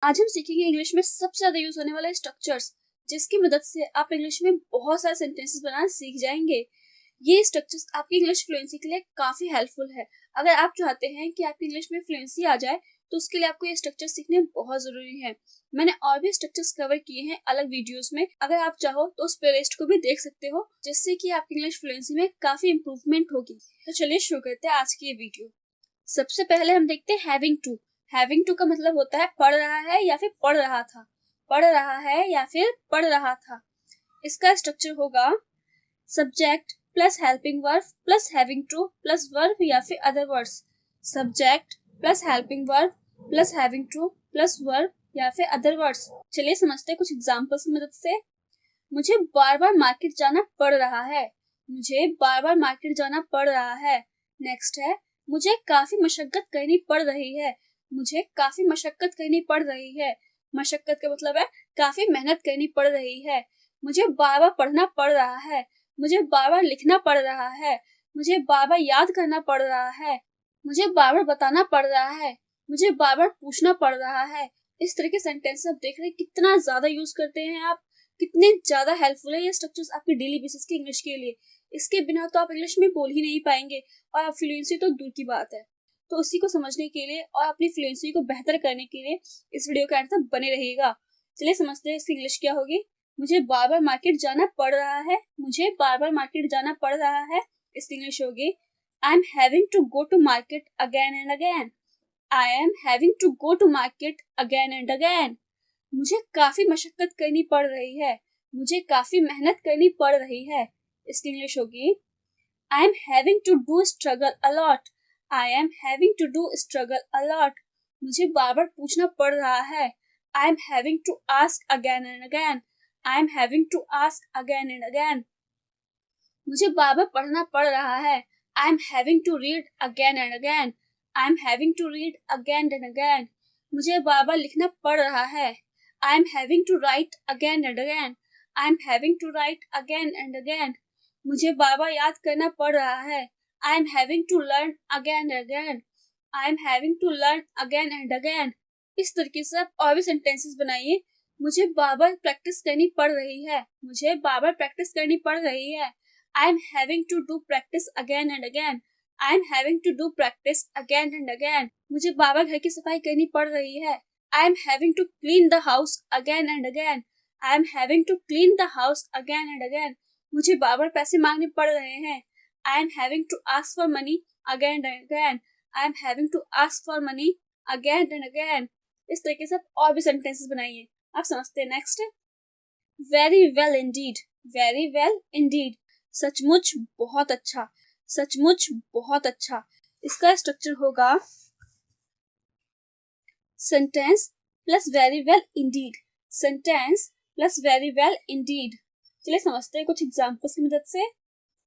आज हम सीखेंगे इंग्लिश में सबसे ज्यादा यूज होने वाले स्ट्रक्चर्स, जिसकी मदद से आप इंग्लिश में बहुत सारे सेंटेंसेस बनाना सीख जाएंगे। ये स्ट्रक्चर्स आपकी इंग्लिश फ्लुएंसी के लिए काफी हेल्पफुल है। अगर आप चाहते हैं कि आपकी इंग्लिश में फ्लुएंसी आ जाए तो उसके लिए आपको ये स्ट्रक्चर सीखने बहुत जरूरी है। मैंने और भी स्ट्रक्चर्स कवर किए हैं अलग वीडियोस में, अगर आप चाहो तो उस प्लेलिस्ट को भी देख सकते हो, जिससे कि आपकी इंग्लिश फ्लुएंसी में काफी इंप्रूवमेंट होगी। तो चलिए शुरू करते हैं आज की ये वीडियो। सबसे पहले हम देखते हैं हैविंग टू। हैविंग टू का मतलब होता है पढ़ रहा है या फिर पढ़ रहा था। पढ़ रहा है या फिर पढ़ रहा था। इसका स्ट्रक्चर होगा subject plus helping verb plus having to plus verb या फिर other words. Subject plus helping verb plus having to plus verb या फिर अदर वर्ड्स। चलिए समझते हैं कुछ एग्जांपल्स की मदद से। मुझे बार बार मार्केट जाना पड़ रहा है। मुझे बार बार मार्केट जाना पड़ रहा है। नेक्स्ट है मुझे काफी मशक्कत करनी पड़ रही है। मुझे काफी मशक्कत करनी पड़ रही है। मशक्कत का मतलब है काफी मेहनत करनी पड़ रही है। मुझे बार बार पढ़ना पड़ रहा है। मुझे बार बार लिखना पड़ रहा है। मुझे बार बार याद करना पड़ रहा है। मुझे बार बार बताना पड़ रहा है। मुझे बार बार पूछना पड़ रहा है। इस तरह के सेंटेंस आप देख रहे हैं कितना ज्यादा यूज करते हैं आप, कितने ज्यादा हेल्पफुल है ये स्ट्रक्चर्स आपके डेली बेसिस की इंग्लिश के लिए। इसके बिना तो आप इंग्लिश में बोल ही नहीं पाएंगे और आप फ्लुएंसी तो दूर की बात है। तो उसी को समझने के लिए और अपनी फ्लुएंसी को बेहतर करने के लिए इस वीडियो के अंत तक बने रहिएगा। चलिए समझते हैं इसकी इंग्लिश क्या होगी। मुझे बार बार मार्केट जाना पड़ रहा है। मुझे बार बार मार्केट जाना पड़ रहा है। इसकी इंग्लिश होगी I am having to go to market again and again. I am having to go to market again and again. मुझे काफी मशक्कत करनी पड़ रही है। मुझे काफी मेहनत करनी पड़ रही है। इसकी इंग्लिश होगी I am having to do struggle a lot. I am having to do struggle a lot. मुझे बार बार पूछना पड़ रहा है। I am having to ask again and again. I am having to ask again and again. मुझे बार बार पढ़ना पड़ रहा है। I am having to read again and again. I am having to read again and again. मुझे बार बार लिखना पड़ रहा है। I am having to write again and again. I am having to write again and again. मुझे बार बार याद करना पड़ रहा है। I am having to learn again and again. I am having to learn again and again. इस तरीके से आप और भी सेंटेंसेस बनाइए। मुझे बार बार प्रैक्टिस करनी पड़ रही है। मुझे बार बार प्रैक्टिस करनी पड़ रही है। I am having to do practice again and again. I am having to do practice again and again. मुझे बार बार घर की सफाई करनी पड़ रही है। I am having to clean the house again and again. I am having to clean the house again and again. मुझे बार बार पैसे मांगने पड़ रहे हैं। I am having to ask for money again and again. I am having to ask for money again and again. इस तरीके से आप और भी सेंटेंसेस बनाइए। आप समझते हैं। Next very well Indeed. Very well Indeed, सचमुच बहुत अच्छा। सचमुच बहुत अच्छा। इसका स्ट्रक्चर होगा sentence plus very well Indeed. Sentence plus very well Indeed. चलिए समझते हैं कुछ एग्जांपल्स की मदद से।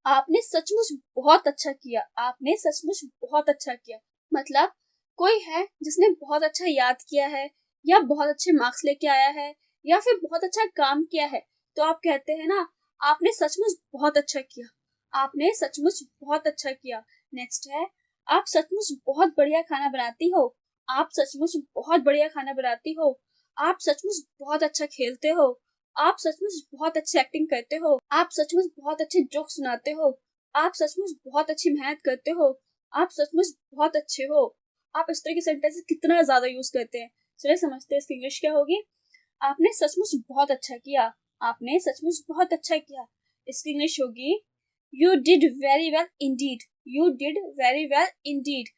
आपने सचमुच बहुत अच्छा किया। आपने सचमुच बहुत अच्छा किया मतलब कोई है जिसने बहुत अच्छा याद किया है या बहुत अच्छे मार्क्स लेके आया है या फिर बहुत अच्छा काम किया है, तो आप कहते हैं ना आपने सचमुच बहुत अच्छा किया। आपने सचमुच बहुत अच्छा किया। नेक्स्ट है आप सचमुच बहुत बढ़िया खाना बनाती हो। आप सचमुच बहुत बढ़िया खाना बनाती हो। आप सचमुच बहुत अच्छा खेलते हो। आप सचमुच बहुत अच्छी एक्टिंग करते हो। आप सचमुच बहुत अच्छे जोक सुनाते हो। आप सचमुच बहुत अच्छी मेहनत करते हो। आप सचमुच बहुत अच्छे हो। आप इस तरह के सेंटेंस कितना ज्यादा यूज करते हैं। चलिए समझते हैं इसकी इंग्लिश क्या होगी। आपने सचमुच बहुत अच्छा किया। आपने सचमुच बहुत अच्छा किया। इसकी इंग्लिश होगी you did very well Indeed. You did very well Indeed.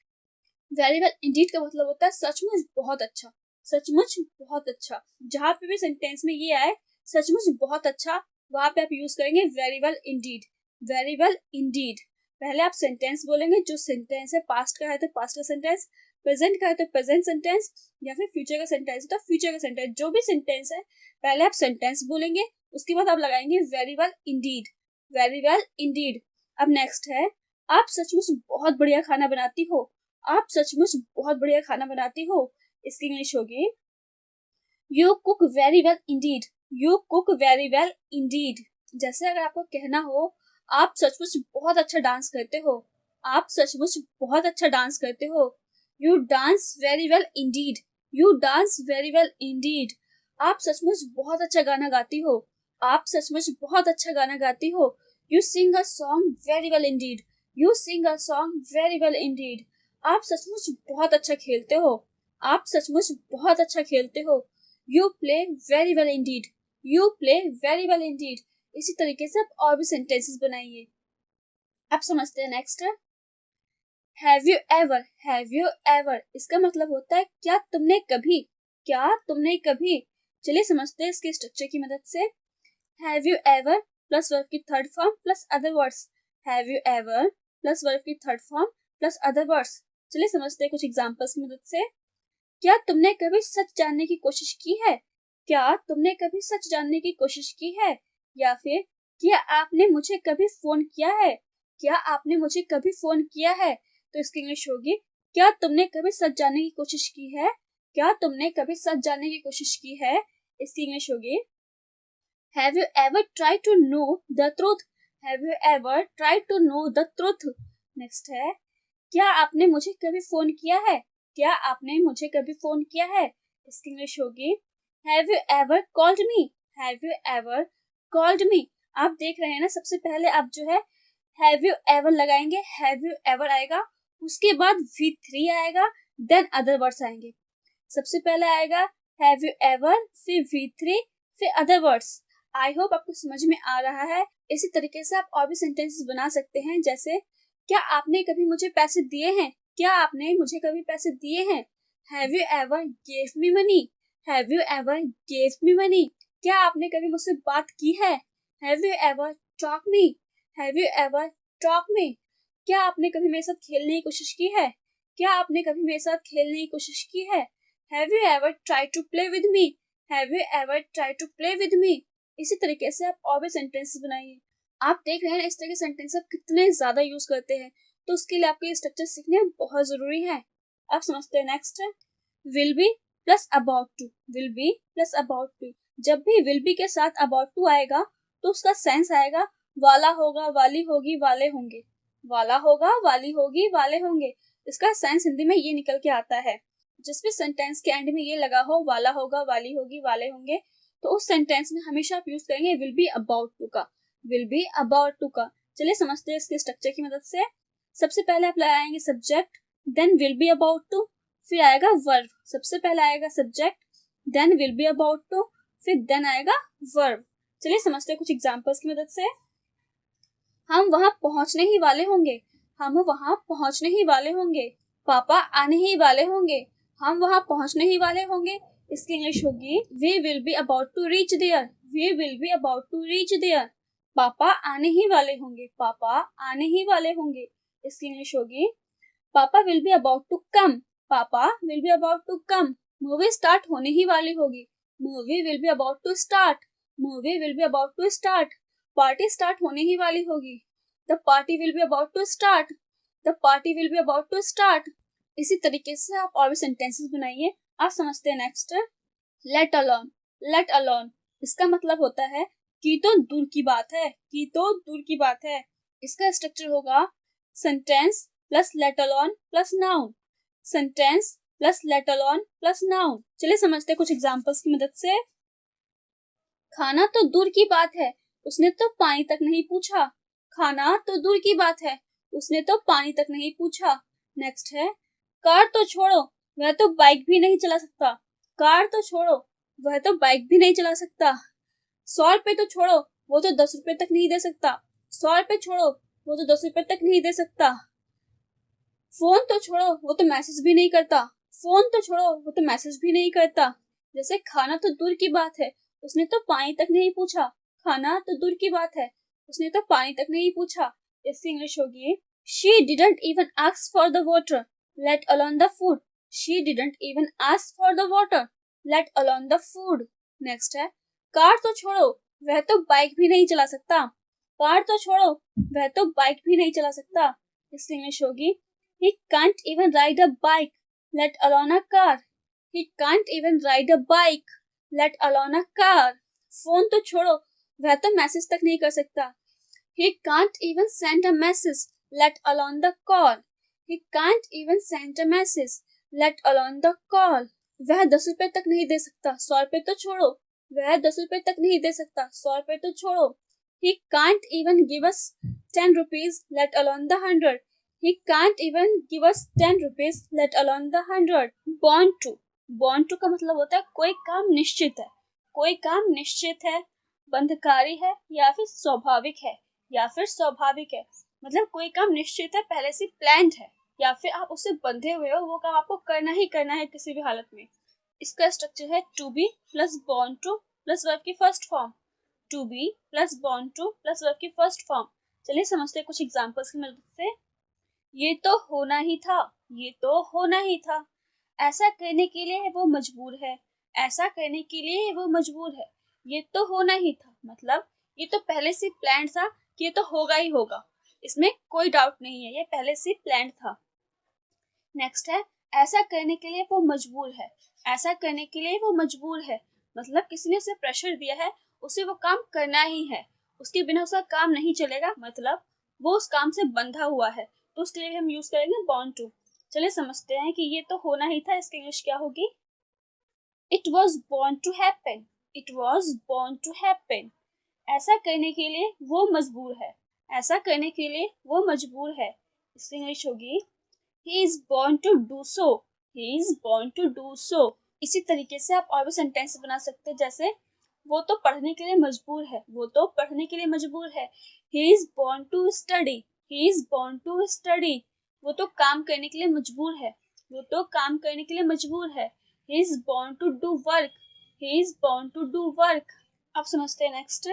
Very well Indeed का मतलब होता है सचमुच बहुत अच्छा। सचमुच बहुत अच्छा। जहां पे भी सेंटेंस में ये आए सचमुच बहुत अच्छा, वहां पे आप यूज करेंगे very well Indeed. Very well Indeed. पहले आप सेंटेंस बोलेंगे, जो सेंटेंस है पास्ट का है तो पास्ट का सेंटेंस, प्रेजेंट का है तो प्रेजेंट सेंटेंस, या फिर फ्यूचर का सेंटेंस है तो फ्यूचर का सेंटेंस। जो भी सेंटेंस है पहले आप सेंटेंस बोलेंगे, उसके बाद आप लगाएंगे very well Indeed. Very well Indeed. अब नेक्स्ट है आप सचमुच बहुत बढ़िया खाना बनाती हो। आप सचमुच बहुत बढ़िया खाना बनाती हो। इसकी इंग्लिश होगी you cook very well Indeed. You cook very well Indeed. जैसे अगर आपको कहना हो आप सचमुच बहुत अच्छा डांस करते हो। आप सचमुच बहुत अच्छा डांस करते हो। You dance very well Indeed. You dance very well Indeed. आप सचमुच बहुत अच्छा गाना गाती हो। आप सचमुच बहुत अच्छा गाना गाती हो। You sing a song very well Indeed. You sing a song very well Indeed. आप सचमुच बहुत अच्छा खेलते हो। आप सचमुच बहुत अच्छा खेलते हो। You play very well Indeed. You play very well Indeed. इसी तरीके से आप और भी सेंटेंसेस बनाइए। आप समझते हैं नेक्स्ट है have you ever. Have you ever इसका मतलब होता है क्या तुमने कभी। क्या तुमने कभी। चलिए समझते हैं इसके स्ट्रक्चर की मदद से। Have you ever plus verb की third form plus other words. Have you ever plus verb की third form plus other words. चलिए समझते हैं कुछ एग्जांपल्स की मदद से। क्या तुमने कभी सच जानने की कोशिश की है। क्या तुमने कभी सच जानने की कोशिश की है। या फिर क्या आपने मुझे कभी फोन किया है। क्या आपने मुझे कभी फोन किया है। तो इसकी इंग्लिश होगी क्या तुमने कभी सच जानने की कोशिश की है। क्या तुमने कभी सच जानने की कोशिश की है। इसकी इंग्लिश होगी have you ever try to know the truth. Have you ever try to know the truth. Next है क्या आपने मुझे कभी फोन किया है। क्या आपने मुझे कभी फोन किया है। इसकी इंग्लिश होगी have you ever called me. Have you ever called me. आप देख रहे हैं ना, सबसे पहले आप जो है हैव यू एवर लगाएंगे, हैव यू एवर आएगा, उसके बाद V3 आएगा, देन अदर वर्ड्स आएंगे। सबसे पहले आएगा हैव यू एवर, फिर V3, फिर अदर वर्ड्स। आई होप आपको समझ में आ रहा है। इसी तरीके से आप और भी सेंटेंसेस बना सकते हैं, जैसे क्या आपने कभी मुझे पैसे दिए हैं। क्या आपने मुझे कभी पैसे दिए हैं। Have you ever gave me money. Have you ever gave me money. क्या आपने कभी मुझसे बात की है। Have you ever talk me. Have you ever talk me. क्या आपने कभी मेरे साथ खेलने की कोशिश की है। क्या आपने कभी मेरे साथ खेलने की कोशिश की है। Have you ever try to play with me. Have you ever try to play with me. इसी तरीके से आप और भी सेंटेंसेस बनाइए। आप देख रहे हैं इस तरह के सेंटेंस आप कितने ज्यादा यूज करते हैं, तो उसके लिए आपको ये स्ट्रक्चर सीखने बहुत जरूरी है। आप समझते हैं नेक्स्ट है will be plus about to. Will be plus about to. जब भी विल बी के साथ अबाउट टू आएगा तो उसका सेंस आएगा वाला होगा, वाली होगी, वाले होंगे। वाला होगा, वाली होगी, वाले होंगे। इसका सेंस हिंदी में ये निकल के आता है। जिस भी सेंटेंस के एंड में ये लगा हो वाला होगा, वाली होगी, वाले होंगे, तो उस सेंटेंस में हमेशा आप यूज करेंगे विल बी अबाउट टू का। विल बी अबाउट टू का। चलिए समझते हैं इसके स्ट्रक्चर की मदद से। सबसे पहले आप लगाएंगे subject, then will be about to, फिर आएगा वर्ब। सबसे पहले आएगा subject, then will be about to, फिर देन आएगा वर्ब। चलिए समझते हैं कुछ एग्जांपल्स की मदद से। हम वहां पहुंचने ही वाले होंगे। हम वहां पहुंचने ही वाले होंगे। पापा आने ही वाले होंगे। हम वहां पहुंचने ही वाले होंगे। इसकी इंग्लिश होगी we will be about to reach there. We will be about to reach there. पापा आने ही वाले होंगे। पापा आने ही वाले होंगे। इसकी इंग्लिश होगी papa will be about to come. Papa will be about to come. Movie start होने ही वाली होगी। Movie will be about to start. Movie will be about to start. Party start होने ही वाली होगी। The party will be about to start. The party will be about to start. इसी तरीके से आप और भी सेंटेंसेस बनाइए। आप समझते हैं next let alone. Let alone इसका मतलब होता है कि तो दूर की बात है। कि तो दूर की बात है। इसका स्ट्रक्चर होगा sentence plus let alone plus noun. Sentence plus let alone plus noun. चलिए समझते हैं कुछ एग्जांपल्स की मदद से। खाना तो दूर की बात है, उसने तो पानी तक नहीं पूछा। खाना तो दूर की बात है, उसने तो पानी तक नहीं पूछा। नेक्स्ट है कार तो छोड़ो, वह तो बाइक भी नहीं चला सकता। कार तो छोड़ो, वह तो बाइक भी नहीं चला सकता। 100 रुपए तो छोड़ो, वो तो 10 रुपए तक नहीं दे सकता। 100 रुपए छोड़ो, वो तो 10 रुपए तक नहीं दे सकता। फोन तो छोड़ो, वो तो मैसेज भी नहीं करता। फोन तो छोड़ो, वो तो मैसेज भी नहीं करता। जैसे खाना तो दूर की बात है, उसने तो पानी तक नहीं पूछा। खाना तो दूर की बात है, उसने तो पानी तक नहीं पूछा। इसकी इंग्लिश होगी She didn't even ask for the water, let alone the food. She didn't even ask for the water, let alone the food. Next है कार तो छोड़ो, वह तो बाइक भी नहीं चला सकता। कार तो छोड़ो, वह तो बाइक भी नहीं चला सकता। इसकी इंग्लिश होगी He can't even ride a bike, let alone a car. He can't even ride a bike, let alone a car. Phone तो छोड़ो, वह तो मैसेज तक नहीं कर सकता। He can't even send a message, let alone the call. He can't even send a message, let alone the call. वह 10 रुपए तक नहीं दे सकता, 100 रुपए तो छोड़ो। वह 10 रुपए तक नहीं दे सकता, 100 रुपए तो छोड़ो। He can't even give us 10 rupees, let alone the 100. He can't even give us 10 rupees, let alone the 100. Born to. Born to का मतलब होता है कोई काम निश्चित है, कोई काम निश्चित है, बंधकारी है या फिर स्वाभाविक है, या फिर स्वाभाविक है। मतलब कोई काम निश्चित है, पहले से प्लान्ड है, या फिर आप उससे बंधे हुए हो, वो काम आपको करना ही करना है किसी भी हालत में। इसका स्ट्रक्चर है to be plus born to plus verb की first form. To be plus born to plus verb की फर्स्ट फॉर्म। चलिए समझते हैं कुछ एग्जांपल्स की मदद से। ये तो होना ही था, ये तो होना ही था। ऐसा करने के लिए वो मजबूर है, ऐसा करने के लिए वो मजबूर है। ये तो होना ही था, मतलब ये तो पहले से प्लान था कि ये तो होगा ही होगा, इसमें कोई डाउट नहीं है, ये पहले से प्लान था। नेक्स्ट है ऐसा करने के लिए वो मजबूर है, ऐसा करने के लिए वो मजबूर है। मतलब किसी ने उसे प्रेशर दिया है, उसे वो काम करना ही है, उसके बिना उसका काम नहीं चलेगा, मतलब वो उस काम से बंधा हुआ है, तो उसके लिए हम यूज करेंगे बॉन्ड टू। चलिए समझते हैं कि ये तो होना ही था, इसकी इंग्लिश क्या होगी। It was born to happen, it was born to happen. ऐसा करने के लिए वो मजबूर है, ऐसा करने के लिए वो मजबूर है। इसकी इंग्लिश होगी He is born to do so. He is born to do so. इसी तरीके से आप और भी सेंटेंस बना सकते हैं, जैसे वो तो पढ़ने के लिए मजबूर है, वो तो पढ़ने के लिए मजबूर है। He is born to study. He is born to study. वो तो काम करने के लिए मजबूर है, वो तो काम करने के लिए मजबूर है। He is born to do work. He is born to do work. आप समझते हैं next.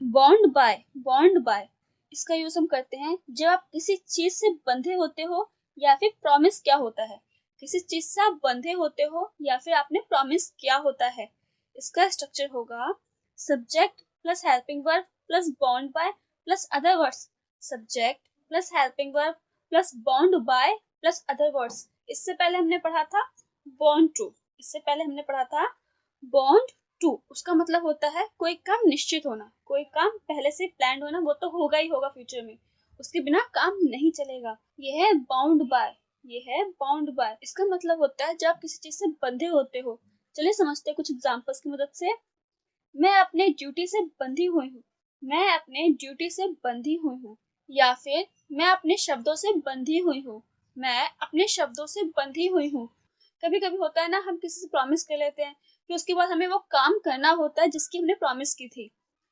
Bond by, bond by इसका यूज हम करते हैं जब आप किसी चीज से बंधे होते हो या फिर प्रॉमिस क्या होता है। किसी चीज से आप बंधे होते हो या फिर आपने प्रॉमिस किया होता है। इसका स्ट्रक्चर होगा subject plus helping verb plus bond by plus other words. Subject plus helping verb plus bond by plus other words. इससे पहले हमने पढ़ा था बॉन्ड टू, इससे पहले हमने पढ़ा था बॉन्ड टू। उसका मतलब होता है कोई काम निश्चित होना, कोई काम पहले से प्लान होना, वो तो होगा ही होगा फ्यूचर में, उसके बिना काम नहीं चलेगा। ये है बाउंड बाय, ये है बाउंड बाय। इसका मतलब होता है जब आप किसी चीज से बंधे होते हो। चलिए समझते हैं कुछ एग्जांपल्स की मदद से। मैं अपने ड्यूटी से बंधी हुई हूँ, मैं अपने ड्यूटी से बंधी हुई हूँ। या फिर मैं अपने शब्दों से बंधी हुई हूँ, मैं अपने शब्दों से बंधी हुई हूँ। कभी कभी होता है ना, हम किसी से प्रॉमिस कर लेते हैं, फिर उसके बाद हमें वो काम करना होता है जिसकी हमने प्रॉमिस की थी,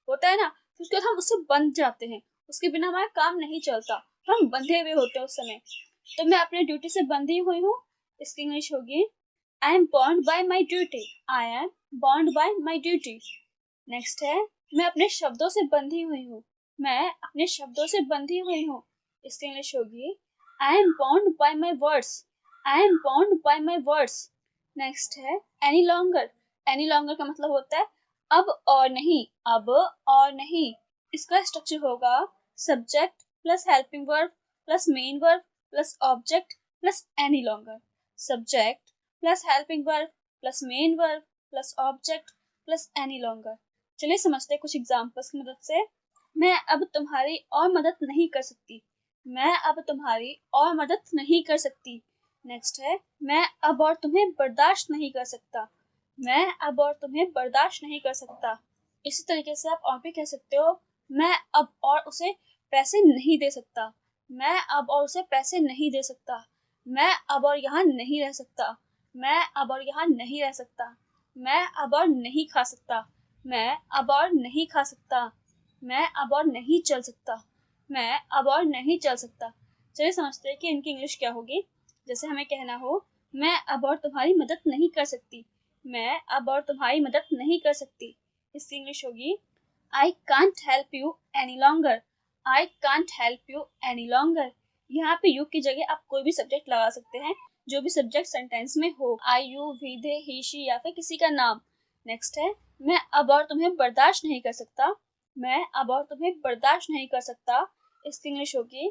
होता है ना, फिर उसके बाद हम उससे बंध जाते हैं, उसके बिना हमारा काम नहीं चलता, हम बंधे हुए होते हैं उस समय। तो मैं अपने ड्यूटी से बंधी हुई हूँ, इसकी इंग्लिश होगी I am bond by my duty, I am bond by my duty. Next है मैं अपने शब्दों से बंधी हुई हूँ, मैं अपने शब्दों से बंधी हुई हूँ। इसकी इंग्लिश होगी I am bound by my words, I am bound by my words. Next है एनी लॉन्गर, एनी लॉन्गर का मतलब होता है अब और नहीं, अब और नहीं। इसका स्ट्रक्चर होगा subject plus helping verb plus main verb plus object plus any longer. Subject plus helping verb plus main verb plus object plus any longer. चलिए समझते हैं कुछ एग्जांपल्स की मदद से। मैं अब तुम्हारी और मदद नहीं कर सकती, मैं अब तुम्हारी और मदद नहीं कर सकती। नेक्स्ट है मैं अब और तुम्हें बर्दाश्त नहीं कर सकता, मैं अब और तुम्हें बर्दाश्त नहीं कर सकता। इसी तरीके से आप और भी कह सकते हो मैं अब और उसे पैसे नहीं दे सकता, मैं अब और उसे पैसे नहीं दे सकता। मैं अब और यहाँ नहीं रह सकता, मैं अब और यहाँ नहीं रह सकता। मैं अब और नहीं खा सकता, मैं अब और नहीं खा सकता। मैं अब और नहीं चल सकता, मैं अब और नहीं चल सकता। चलिए समझते हैं कि इनकी इंग्लिश क्या होगी। जैसे हमें कहना हो मैं अब और तुम्हारी मदद नहीं कर सकती, मैं अब और तुम्हारी मदद नहीं कर सकती। इसकी इंग्लिश होगी I can't help you any longer, I can't help you any longer. यहाँ पे यू की जगह आप कोई भी सब्जेक्ट लगा सकते हैं, जो भी सब्जेक्ट सेंटेंस में हो, I you we they he she या फिर किसी का नाम। नेक्स्ट है मैं अब और तुम्हें बर्दाश्त नहीं कर सकता, मैं अब और तुम्हें बर्दाश्त नहीं कर सकता। इसकी इंग्लिश होगी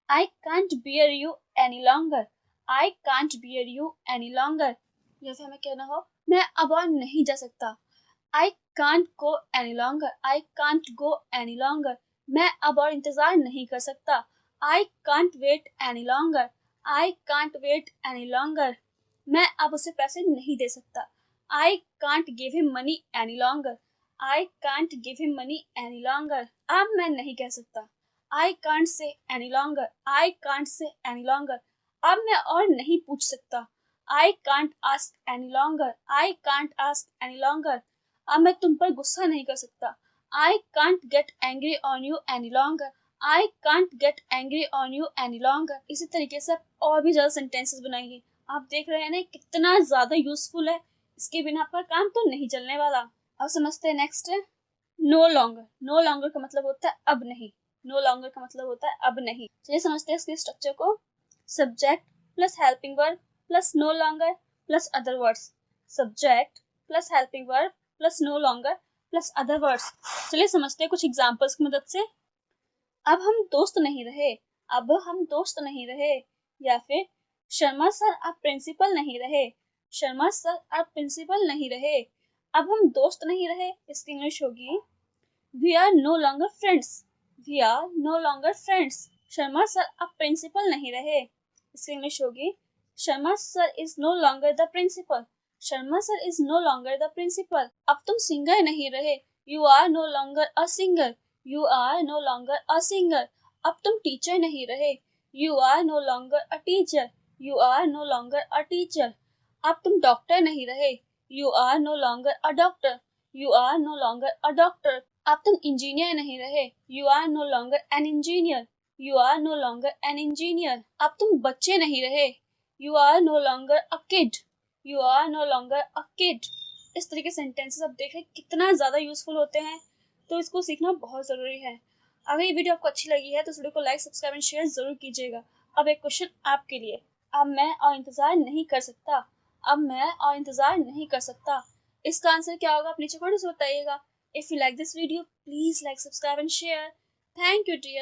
I can't beer you any longer, I can't beer you any longer. या फिर हमें कहना हो मैं अब और नहीं जा सकता, I can't go any longer, I can't go any longer. मैं अब और इंतजार नहीं कर सकता, I can't wait any longer, I can't wait any longer. मैं अब उसे पैसे नहीं दे सकता। I can't give him money any longer. I can't give him money any longer. अब मैं नहीं कह सकता। I can't say any longer. I can't say any longer. अब मैं और नहीं पूछ सकता। I can't ask any longer. I can't ask any longer. अब मैं तुम पर गुस्सा नहीं कर सकता। I can't get angry on you any longer. I can't get angry on you any longer. इसी तरीके से आप और भी ज्यादा सेंटेंसेस बनाइए। आप देख रहे हैं ना कितना ज्यादा यूजफुल है, इसके बिना आपका काम तो नहीं चलने वाला। अब समझते हैं नेक्स्ट है नो लॉन्गर। नो लॉन्गर का मतलब होता है अब नहीं। नो लॉन्गर का मतलब होता है अब नहीं। चलिए समझते हैं इसके स्ट्रक्चर को। Subject plus helping verb plus no longer plus other words. Subject plus helping verb plus no longer plus other words. चलिए समझते हैं कुछ एग्जाम्पल्स की मदद से। अब हम दोस्त नहीं रहे। अब हम दोस्त नहीं रहे। या फिर शर्मा सर आप प्रिंसिपल नहीं रहे। शर्मा सर आप प्रिंसिपल नहीं रहे। अब हम दोस्त नहीं रहे, इसकी इंग्लिश होगी we are no longer friends. We are no longer friends. Sharma sir आप प्रिंसिपल नहीं रहे, इसकी इंग्लिश होगी Sharma sir is no longer the principal. Sharma sir is no longer the principal. अब तुम सिंगर नहीं रहे। You are no longer a singer. You are no longer a singer. अब तुम टीचर नहीं रहे। You are no longer a teacher. You are no longer a teacher. अब तुम डॉक्टर नहीं रहे। You are no longer a doctor. You are no longer a doctor. अब तुम इंजीनियर नहीं रहे। You are no longer an engineer. You are no longer an engineer. अब तुम बच्चे नहीं रहे। You are no longer a kid. You are no longer a kid. इस तरीके सेंटेंसेस आप देख रहे कितना ज्यादा यूजफुल होते हैं, तो इसको सीखना बहुत जरूरी है। अगर ये वीडियो आपको अच्छी लगी है तो इस वीडियो को लाइक सब्सक्राइब एंड शेयर जरूर कीजिएगा। अब एक क्वेश्चन आपके लिए। अब मैं और इंतजार नहीं कर सकता। अब मैं और इंतजार नहीं कर सकता। इसका आंसर क्या होगा आप नीचे कमेंट्स में बताइएगा। If you like this video please like subscribe and share. Thank you dear.